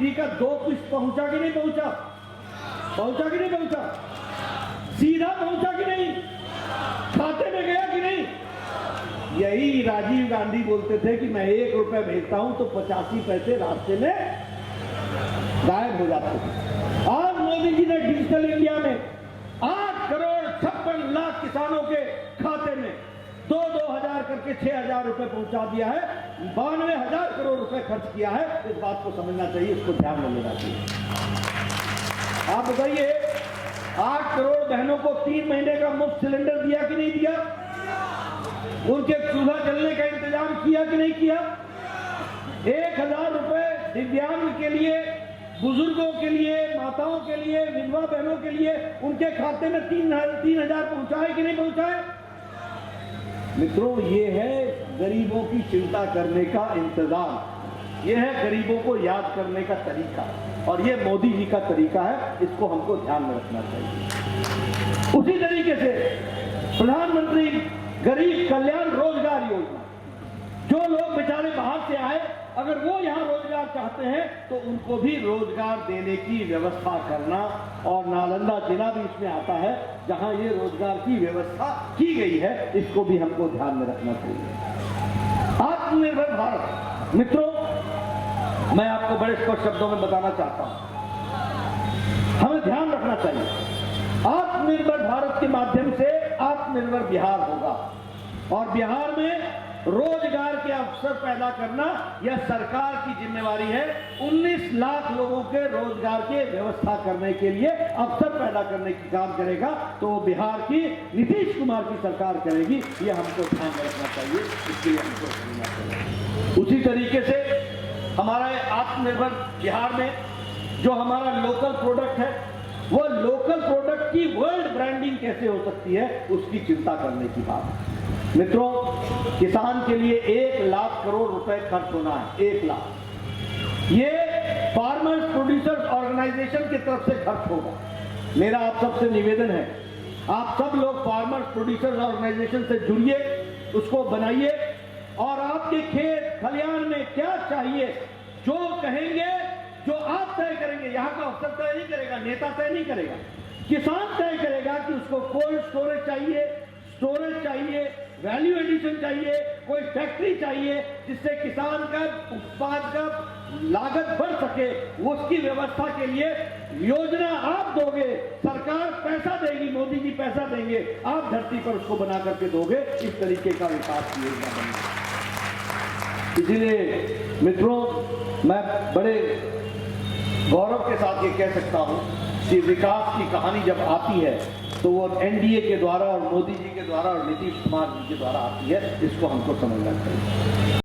निधि का 2 किस्त पहुंचा कि नहीं पहुंचा? पहुंचा कि नहीं पहुंचा? सीधा पहुंचा कि नहीं? खाते में गया कि नहीं? यही राजीव गांधी बोलते थे कि मैं 1 रुपया भेजता हूं तो 85 पैसे रास्ते में गायब हो जाते थे। आज मोदी जी ने डिजिटल इंडिया में 8 करोड़ 56 लाख किसानों के खाते में 2-2 हजार करके 6 हजार रुपए पहुंचा दिया है। 92,000 करोड़ रुपए खर्च किया है। इस बात को समझना चाहिए, इसको ध्यान में लेना चाहिए। आप बताइए, 8 करोड़ बहनों को 3 महीने का मुफ्त सिलेंडर दिया कि नहीं दिया? उनके चूल्हा जलने का इंतजाम किया कि नहीं किया? 1,000 रुपए दिव्यांग के लिए, बुजुर्गों के लिए, माताओं के लिए, विधवा बहनों के लिए उनके खाते में 3,000 पहुंचाए कि नहीं पहुंचाए? मित्रों, ये है गरीबों की चिंता करने का इंतजाम, ये है गरीबों को याद करने का तरीका, और ये मोदी जी का तरीका है। इसको हमको ध्यान में रखना चाहिए। उसी तरीके से प्रधानमंत्री गरीब कल्याण रोजगार योजना, जो लोग बेचारे बाहर से आए, अगर वो यहां रोजगार चाहते हैं तो उनको भी रोजगार देने की व्यवस्था करना, और नालंदा जिला भी इसमें आता है जहां ये रोजगार की व्यवस्था की गई है, इसको भी हमको ध्यान में रखना चाहिए। आत्मनिर्भर भारत, मित्रों, मैं आपको बड़े स्पष्ट शब्दों में बताना चाहता हूं, हमें ध्यान रखना चाहिए। आत्मनिर्भर भारत के माध्यम से आत्मनिर्भर बिहार होगा, और बिहार में रोजगार के अवसर पैदा करना यह सरकार की जिम्मेवारी है। 19 लाख लोगों के रोजगार के व्यवस्था करने के लिए अवसर पैदा करने की काम करेगा, तो बिहार की नीतीश कुमार की सरकार करेगी। यह हमको ध्यान में रखना चाहिए, इसलिए हमको समझना चाहिए। उसी तरीके से हमारा आत्मनिर्भर बिहार में जो हमारा लोकल प्रोडक्ट है, वो लोकल प्रोडक्ट की वर्ल्ड ब्रांडिंग कैसे हो सकती है, उसकी चिंता करने की बात है। मित्रों, किसान के लिए 1 लाख करोड़ रुपए खर्च होना है। 1 लाख, ये फार्मर्स प्रोड्यूसर्स ऑर्गेनाइजेशन की तरफ से खर्च होगा। मेरा आप सबसे निवेदन है, आप सब लोग फार्मर्स प्रोड्यूसर्स ऑर्गेनाइजेशन से जुड़िए, उसको बनाइए, और आपके खेत खलियान में क्या चाहिए, जो कहेंगे, जो आप तय करेंगे। यहाँ का अफसर तय नहीं करेगा, नेता तय नहीं करेगा, किसान तय करेगा कि उसको कोल्ड स्टोरेज चाहिए, वैल्यू एडिशन चाहिए, कोई फैक्ट्री चाहिए, जिससे किसान का उत्पाद का लागत बढ़ सके। उसकी व्यवस्था के लिए योजना आप दोगे, सरकार पैसा देगी, मोदी जी पैसा देंगे, आप धरती पर उसको बना करके दोगे। इस तरीके का विकास की योजना बनेगी। इसलिए मित्रों, मैं बड़े गौरव के साथ ये कह सकता हूं कि विकास की कहानी जब आती है तो वो एनडीए के द्वारा और मोदी जी के द्वारा और नीतीश कुमार जी के द्वारा आती है। इसको हमको समझना चाहिए।